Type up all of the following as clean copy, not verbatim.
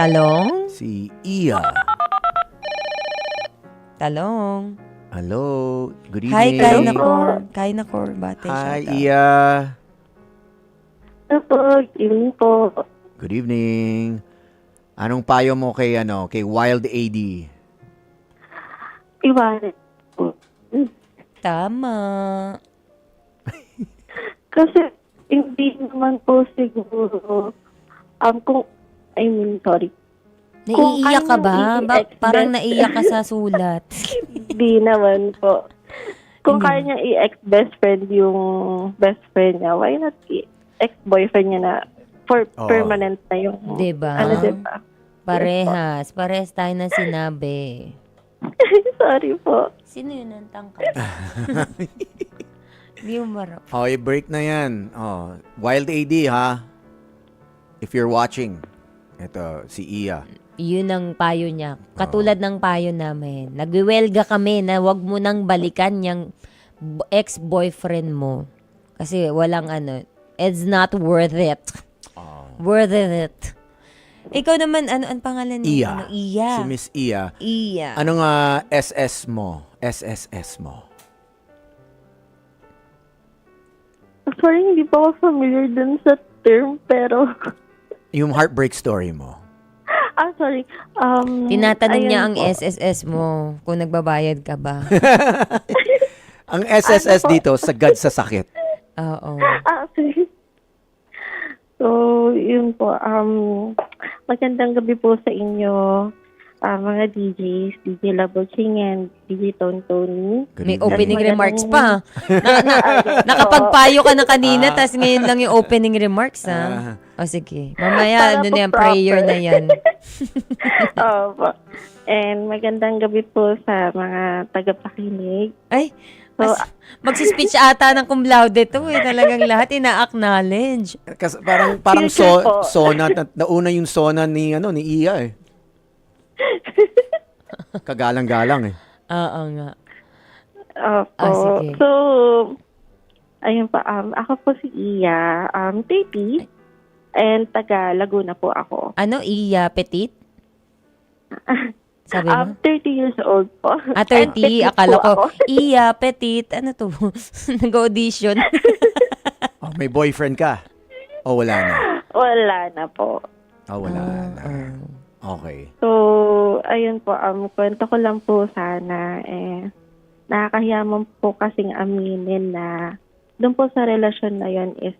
Talong? Si Iya. Talong. Hello. Good Hi, evening. Kaina Cor. Bate, Hi, shoutout. Iya. Opo, yun po. Good evening. Anong payo mo kay Wild AD? Iwanan po. Tama. Kasi hindi naman po siguro, sorry. Naiiyak ka ba? Parang i-express- naiiyak ka sa sulat. Hindi naman po. Kung kaya niya i-ex-best friend yung best friend niya, why not ex-boyfriend niya na for Oo. permanent na yung, Diba? diba? Parehas tayo na sinabi. Sorry po. Sino yun ang tangkad? Hindi mo marap. Okay, break na yan. Wild AD, ha? If you're watching. Ito, si Iya. Yun ang payo niya. Katulad ng payo namin. Nagwiwelga kami na wag mo nang balikan yung ex-boyfriend mo. Kasi walang it's not worth it. Worth it. Ikaw naman, ang pangalan niya? Iya. Iya. Si Miss Iya. Iya. Anong SS mo? SSS mo? Sorry, hindi po ako familiar dun sa term, pero, Yung heartbreak story mo. sorry. Tinatanong niya ayun ang po. SSS mo kung nagbabayad ka ba. Ang SSS dito, sagad sa sakit. Oo. Sorry. So, yun po. Magandang gabi po sa inyo, mga DJs, DJ Laboching and DJ Tony. Good May evening. opening Magandang- remarks pa. Nakapagpayo ka na kanina, tas ngayon lang yung opening remarks, ha? O sige. Mamaya, Para po yan, proper. prayer na yan. Opo. And magandang gabi po sa mga tagapakinig. Ay, So, magsispeech ata ng cum laude to eh. Talagang lahat ina-acknowledge. Kasi parang Future po. sona, nauna yung sona ni Iya eh. Kagalang-galang eh. Oo nga. Opo. Sige. So, ayun pa. Ako po si Iya, 30. And taga Laguna po ako. Ano, Iya Petit? Sabi mo? 30 years old po. 30. And petit Akala po ko, ako. Iya Petit. Ano to? Nag-audition. Oh, may boyfriend ka? O wala na? Wala na po. Wala na. Okay. So, ayun po, kwento ko lang po sana, nakakahiya mo po kasing aminin na doon po sa relasyon na yon is,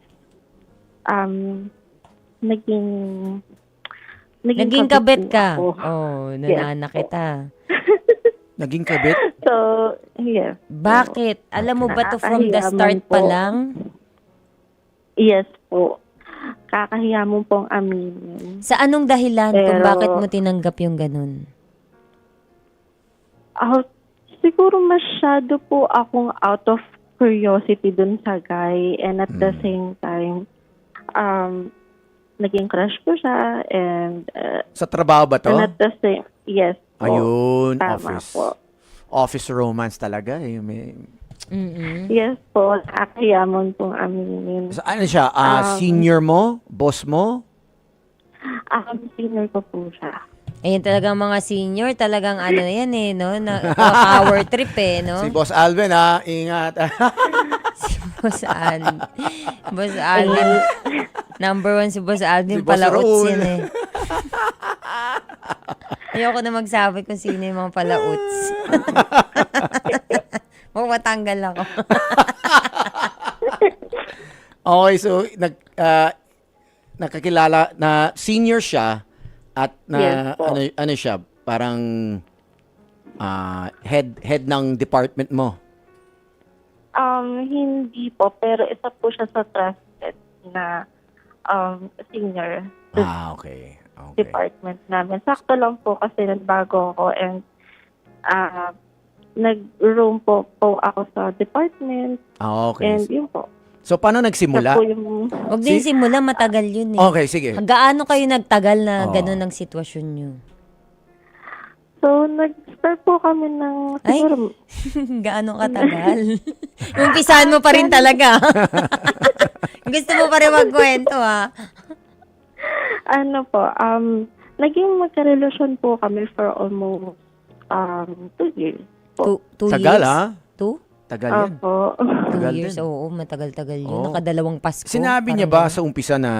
Naging kabit po ka. ako. Oh, nanana kita. Naging kabit? So, yes. Bakit? Alam mo ba to from the Nakakahiya start man pa po. lang? Yes po. Kakahiya mo pong aminin. Sa anong dahilan kung Pero- bakit mo tinanggap yung ganun? Siguro masyado po akong out of curiosity dun sa guy, and at the same time, naging crush ko siya, and Sa trabaho ba to? and at the same, yes po. Ayun, Tama office. po. Office romance talaga eh. Mm-mm. Yes po, nakakayamon pong aminin. Ano siya? Senior mo? Boss mo? Senior ko po siya. Ayun talagang mga senior, talagang ano yan eh, no? Power trip eh, no? Si Boss Alvin ha, ingat. Boss Alvin. Boss Alvin. Number 1 si Boss Alvin, Si Boss palauts Raul. yan eh. Ayoko na magsabi kung sino yung mga palauts. Matanggal ako. Okay, so nakakilala na senior siya at Yes po. ano siya, parang head ng department mo. Hindi po, pero isa po siya sa trusted na senior Okay. Okay. department namin. Sakto lang po kasi nagbago ako, and nag-room po ako sa department, Okay. and yun po. So paano Siya nagsimula? po yung, Huwag din simula, matagal yun eh. Okay, sige. Gaano kayo nagtagal na Oo. ganun ang sitwasyon nyo? so nag-start po kami ng, Ay. siguro, Gaano katagal? Umpisahan mo pa rin talaga. Gusto mo pa rin magkwento, ha? ano po, naging magkarelasyon po kami for almost 2 years po. Two Tagal, years? ha? 2? Tagal yan. Opo. 2 Tagal years, din. oo, matagal-tagal yun. Oo. Nakadalawang Pasko. Sinabi niya parang ba sa umpisa na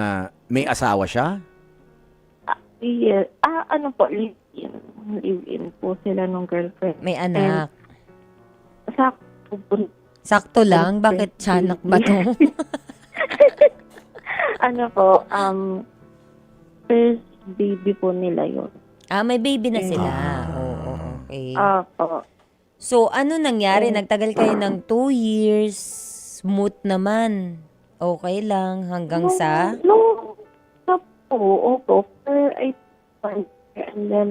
may asawa siya? Yes. Ano po, live-in. Live-in po sila nung girlfriend. may anak. Sakto po. Sakto lang? Bakit tiyanak ba to? Ano po, first baby po nila yun. May baby na sila. Ah. Oo, okay. Opo. So, ano nangyari? Nagtagal kayo ng 2 years. Smooth naman. Okay lang. Hanggang sa? Nung sa po, opo. For a month. And then,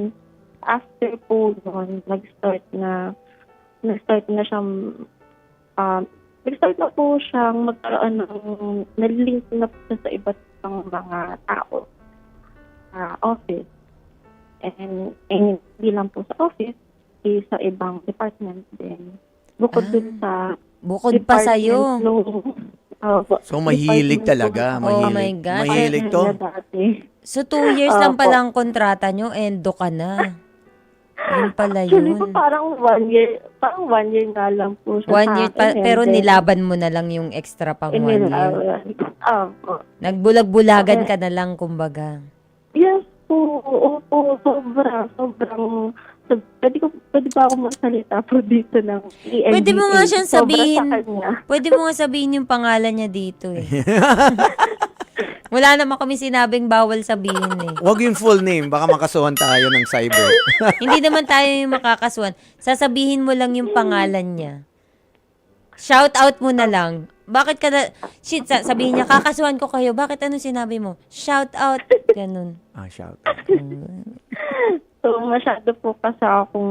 after po nun, nag-start na siyang, nag-start na po siyang magkaroon ng, nalilink na po siya sa iba't ibang mga tao sa office. And hindi lang po sa office, sa ibang department din. Bukod dun sa Bukod pa sa'yo. So, mahilig talaga. Oh Mahilig. my gosh. Mahilig to. So, 2 years lang Opo. pala ang kontrata nyo, endo ka na. Yun pala Actually po yun. parang 1 year nga lang po siya 1 year sa akin. pero And then, nilaban mo na lang yung extra pang 1 year. Opo. Nagbulag-bulagan ka na lang, kumbaga. Yes po, opo, sobrang, pwede ba ako magsalita po dito ng ENDA? Pwede mo nga siyang sabihin. Sobra sa kanya. Pwede mo nga sabihin yung pangalan niya dito eh. Wala naman kami sinabing bawal sabihin eh. Huwag yung full name. Baka makasuhan tayo ng cyber. Hindi naman tayo yung makakasuhan. Sasabihin mo lang yung pangalan niya. Shout out mo na lang. Bakit ka na... Shit, sabihin niya, kakasuhan ko kayo. Bakit ano sinabi mo? Shout out. Ganun. Shout. So, masyado po kasi akong,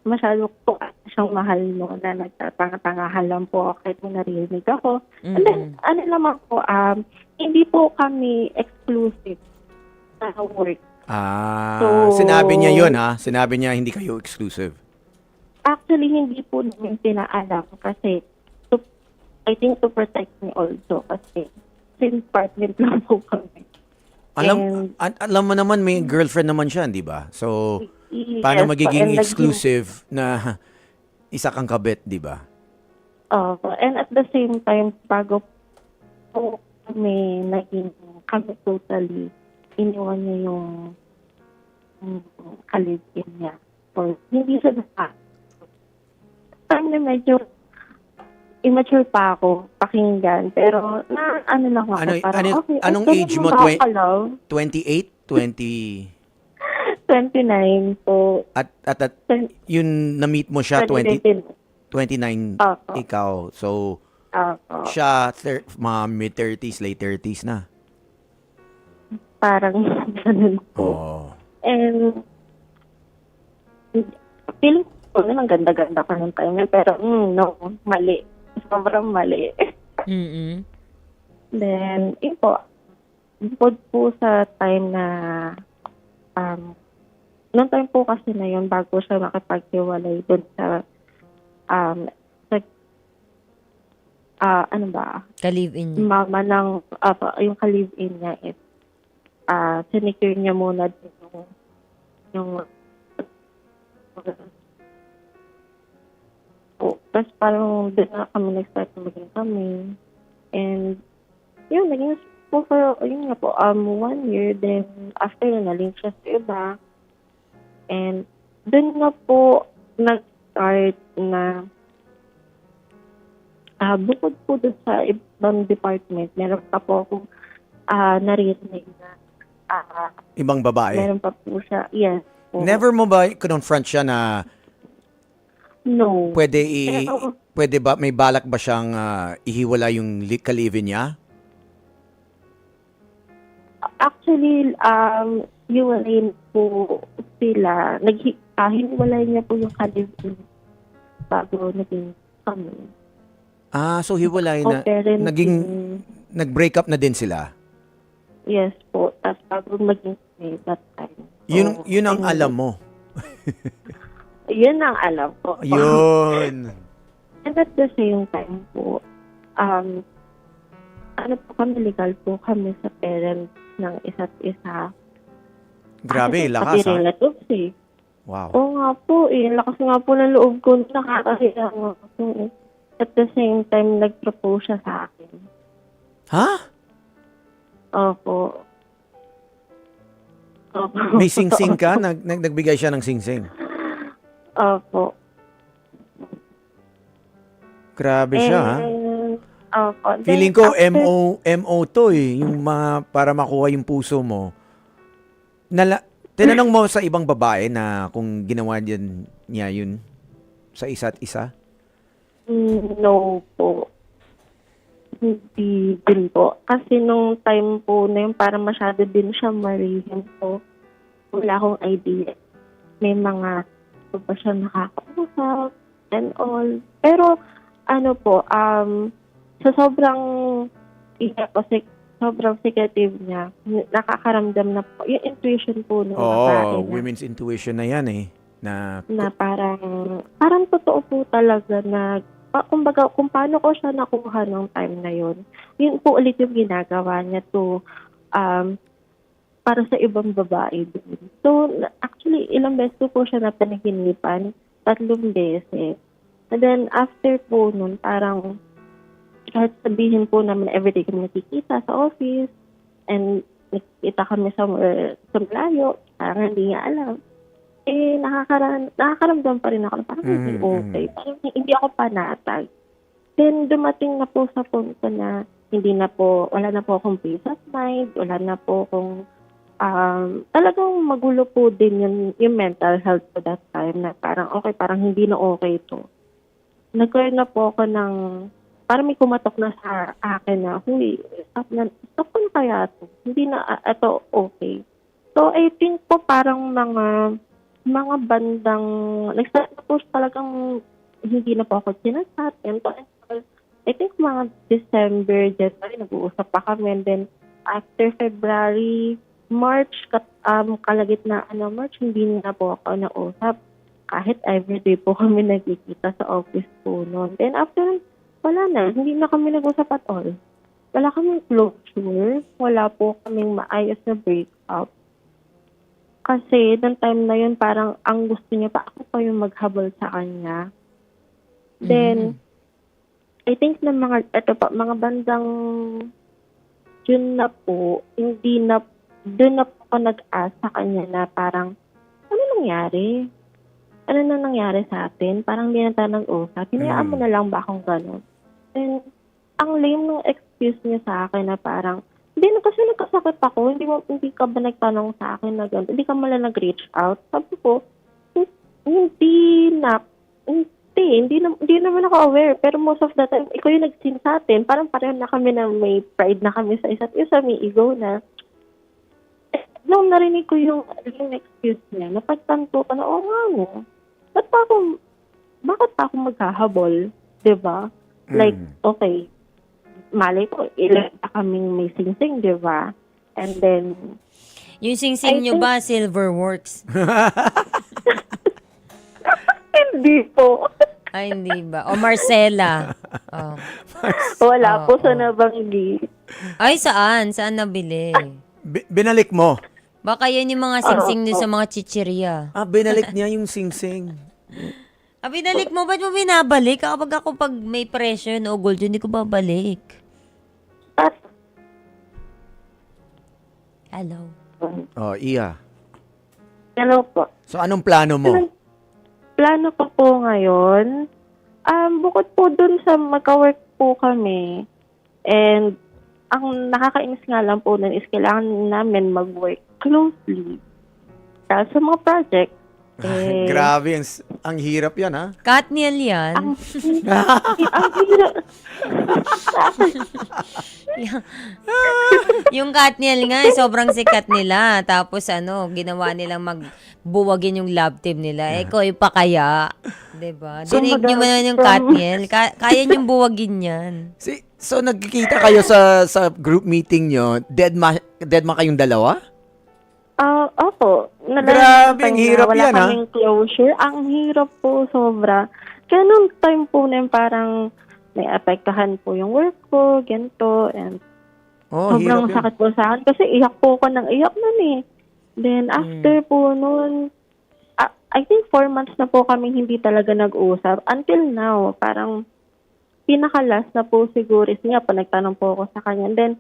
masyado po siyang mahal no, na nagtatanga-tangahan lang po kahit mo narinig ako. And then, ano naman po, hindi po kami exclusive sa work. So, Sinabi niya yun, ha? Sinabi niya hindi kayo exclusive. Actually, hindi po namin pinaalam kasi I think to protect me also kasi since partner lang po kami. Alam mo naman may girlfriend naman siya, di ba? So, Yes, paano magiging and exclusive na isa kang kabit, di ba? and at the same time, bago po kami totally, iniwan niya yung kalibin niya. Or hindi siya time na medyo immature pa ako pakinggan. Pero ano lang ako. Parang, anong okay, age mo? 28? 20? 29 po. At yun, na-meet mo siya 29 ikaw. So, siya mga mid-30s, late 30s na. Parang ganun po. Oh. And feeling ko ang ganda-ganda ko ng time. Pero no, mali. Sobrang mali. Then, yun po. Bukod po sa time na noong time po kasi na yun, bago siya makipaghiwalay dun sa ano ba? Ka-live-in niya. Mama ng, yung ka-live-in niya is, sinecure niya muna din yung tapos parang doon na kami nag-start na maging kami. And, yun, naging po for, yun nga po, 1 year, then after na nalink siya sa iba. And, doon na po nag-start na bukod po doon sa ibang department, meron pa po akong narinig na Ibang babae. meron pa po siya. Yes. Po. Never mo ba confront siya na No. pwede ba, may balak ba siyang ihiwala yung ka-live-in niya? Actually, hiwalay po sila. Hiniwalay niya po yung kalibin bago naging kami. So hiwalay na. Nag-break up na din sila. Yes po. Tapos bago maging kami that time. Yun ang alam mo. Yun ang alam ko. Yun. And at the same time po, ano po kami, legal po kami sa parents ng isa't isa. Grabe, Kasi lakas pati ha. relatives eh. Wow. Oo nga po eh. Lakas nga po ng loob ko. Nakakahiya nga po eh. At the same time, nag-propose siya sa akin. Ha? Opo. Opo. May sing-sing ka? Nagbigay siya ng sing-sing. Opo. Grabe siya ha. Opo. Feeling Then, ko after- MO to eh, yung mga para makuha yung puso mo. Tinanong mo sa ibang babae na kung ginawa niya yun sa isa't isa? No po. Hindi din po. Kasi nung time po na yun, parang masyado din siya marihin po. Wala akong idea. May mga pa siya nakakausap and all. Pero, ano po, sa sobrang sobrang secretive niya, nakakaramdam na po, yung intuition po ng babae Oo, women's intuition na yan eh. Na parang totoo po talaga na kumbaga kung paano ko siya nakuha ng time na yun po ulit yung ginagawa niya to para sa ibang babae din. So actually ilang beses po siya na panaginipan, 3 beses. And then after po nun parang kahit sabihin po namin everyday kami nakikita sa office and nakikita kami sa malayo, parang hindi niya alam. Nakakaramdam pa rin ako na parang hindi okay. Parang hindi ako panatag. Then, dumating na po sa punto na wala na po akong peace of mind, wala na po akong, talagang magulo po din yung mental health po that time na parang okay, parang hindi na okay to. Nagkaroon na po ako ng, parang may kumatok na sa akin na, stop ko na kaya to. Hindi na, ito okay. So, I think po parang mga bandang, nag-start na po talagang hindi na po ako sinasat. I think mga December, January, nag-uusap pa kami. And then, after February, March, kalagitnaan na March, hindi na po ako nausap. Kahit everyday po kami nagkikita sa office po noon. Then after, wala na. Hindi na kami nag-usap at all. Wala kaming closure. Wala po kaming maayos na breakup. Kasi, ng time na yun, parang ang gusto niya pa, ako pa yung maghabol sa kanya. Then, I think na mga bandang June na po, doon na po ako nag-ask sa kanya na parang, ano nangyari? Ano na nangyari sa atin? Parang hindi na tayo nag-usap. Hinayaan mo na lang ba akong gano'n? And, ang lame ng excuse niya sa akin na parang, hindi na kasi nagkasakit ako, hindi ka ba nagtanong sa akin na gano'n? Hindi ka mala nag-reach out? Sabi ko, hindi naman ako aware. Pero most of the time, ikaw yung nag-sin sa atin. Parang pareho na kami na may pride na kami sa isa't isa, may ego na. Nung narinig ko yung excuse niya, napagtanto ko na, nga no. Bakit pa ako maghahabol? Diba? Like, okay, malay ko, ilan na kaming may sing-sing, diba? And then, Yung sing-sing nyo ba, Silverworks? hindi po. Ay, hindi ba? O Marcela? Oh. Wala po sa Nabanggi. Ay, saan? Saan nabili? Binalik mo? Baka yan yung mga sing-sing nyo sa mga chichirya. Binalik niya yung sing-sing. Binalik mo? Ba't mo binabalik? Kapag ako pag may presyo o gold, hindi ko babalik. Hello? Iya. Hello po. So, anong plano mo? Plano ko po ngayon, bukod po dun sa magka-work po kami, and ang nakakainis nga lang po nun is kailangan namin mag-work closely sa mga project. Grabe, ang hirap yan, ha? Katniel yan. Ang hirap. Yung Katniel nga, sobrang sikat nila. Tapos ginawa nilang magbuwagin yung love team nila. Ikaw pa kaya? Diba? Dinig nyo man yung Katniel. Kaya niyong buwagin yan. So, nagkikita kayo sa group meeting nyo, dead ma kayong dalawa? Opo. Grabe, ang hirap yan, ha? Wala kaming closure. Ang hirap po, sobra. Kaya nung time po na yun, parang may apektahan po yung work ko, ganito, and sobrang hirap sakit po sa akin. Kasi iyak po ako ng iyak nun eh. Then after po noon, I think 4 months na po kami hindi talaga nag-usap. Until now, parang pinaka-last na po siguro is nga po nagtanong po ako sa kanya. And then,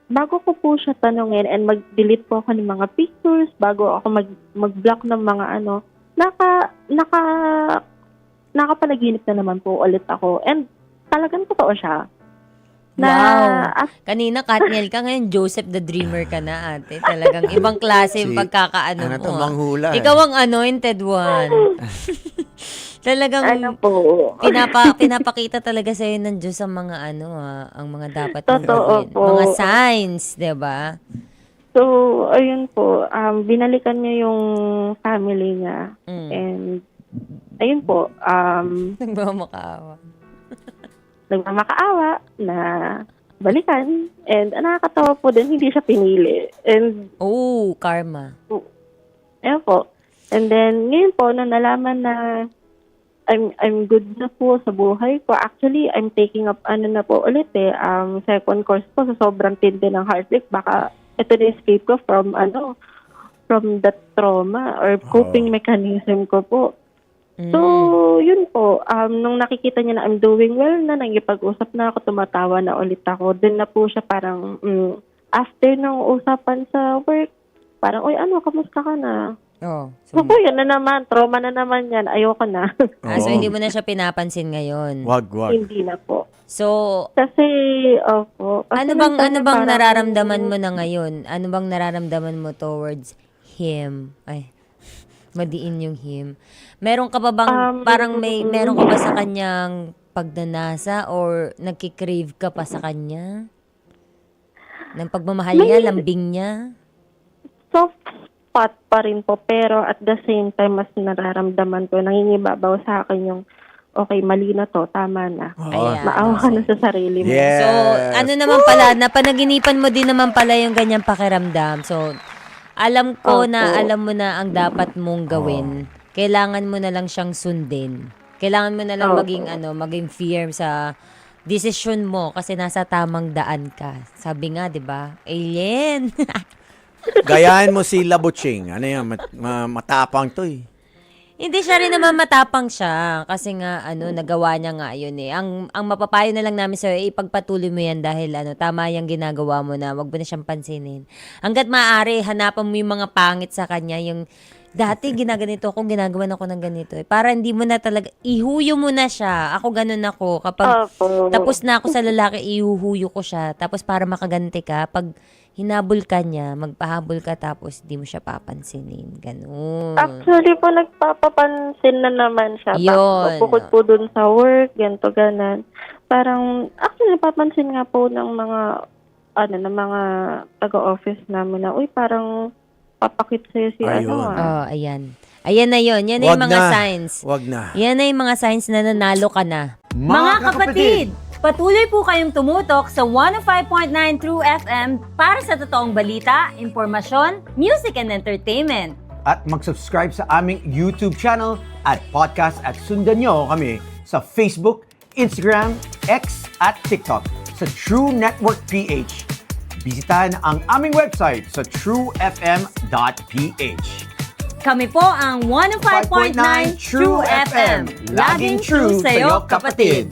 bago ko po siya tanungin and mag-delete po ako ng mga pictures, bago ako mag-block ng mga nakapanaginip na naman po ulit ako. And talagang totoo siya. Wow. Kanina, Katniel ka, ngayon Joseph the Dreamer ka na, ate. Talagang ibang klase yung pagkakaano mo. to, manghula. Ikaw ang anointed one. Talagang po? pinapakita talaga sa'yo ng Diyos ang mga ang mga dapat mong Totoo gawin. po. Mga signs, di ba? So, ayun po, binalikan niya yung family niya. And, ayun po, Nagmamakaawa. nagmamakaawa na balikan. And nakakatawa po din, hindi siya pinili. And, Karma. ayun po. And then, ngayon po, nung nalaman na I'm good na po sa buhay ko. Actually, I'm taking up na po ulit second course po sa sobrang tindi ng heartbreak. Baka ito na escape ko from that trauma or coping mechanism ko po. So, yun po. Nung nakikita niya na I'm doing well na, nangipag-usap na ako, tumatawa na ulit ako. Then na po siya parang, after ng usapan sa work, parang, uy, kamusta ka na? So, yan na naman. Trauma na naman yan. Ayoko na. So, hindi mo na siya pinapansin ngayon. Wag. Hindi na po. So, Kasi, opo. ano bang nararamdaman mo na ngayon? Ano bang nararamdaman mo towards him? Ay, madiin yung him. Meron ka ba bang, meron ka ba sa kanyang pagnanasa or nagkikrave ka pa sa kanya? Ng pagmamahal niya, lambing niya? Soft spot pa rin po, pero at the same time, mas nararamdaman ko, nangingibabaw sa akin yung, okay, mali na to, tama na. Ayan. Maawa ka na sa sarili mo. Yes. So, ano naman pala, napanaginipan mo din naman pala yung ganyang pakiramdam. So, alam ko na alam mo na ang dapat mong gawin. Kailangan mo na lang siyang sundin. Kailangan mo na lang maging firm sa desisyon mo kasi nasa tamang daan ka. Sabi nga, 'di ba? Alien. Gayahin mo si Labuching. Ano yan? Matapang to eh. Hindi siya rin naman matapang siya kasi nga nagawa niya nga yun eh. Ang mapapayo na lang namin sa'yo, ipagpatuloy mo yan dahil tama yung ginagawa mo na wag mo na siyang pansinin. Hangga't maaari, hanapan mo yung mga pangit sa kanya, yung dati ginaganito ako, ginagawa ako ng ganito eh. Para hindi mo na talaga, ihuyo mo na siya. Ako ganun ako. Kapag tapos na ako sa lalaki, ihuhuyo ko siya. Tapos para makaganti ka, pag hinabol ka niya, magpahabol ka tapos hindi mo siya papansinin. Ganun. Actually po, nagpapapansin na naman siya. Yun. Bukod po dun sa work, ganito, ganan. Parang, actually, napapansin nga po ng mga, ng mga taga-office namin na, uy, parang papakit sa'yo si Ayan. Ayan na yun. Yan na yung mga signs. Wag na. Yan na yung mga signs na nanalo ka na. Mga kapatid, patuloy po kayong tumutok sa 105.9 True FM para sa totoong balita, impormasyon, music and entertainment. At mag-subscribe sa aming YouTube channel at podcast at sundan nyo kami sa Facebook, Instagram, X at TikTok sa True Network PH. Bisitahin ang aming website sa truefm.ph. Kami po ang 105.9 True FM. Laging true sa'yo, kapatid.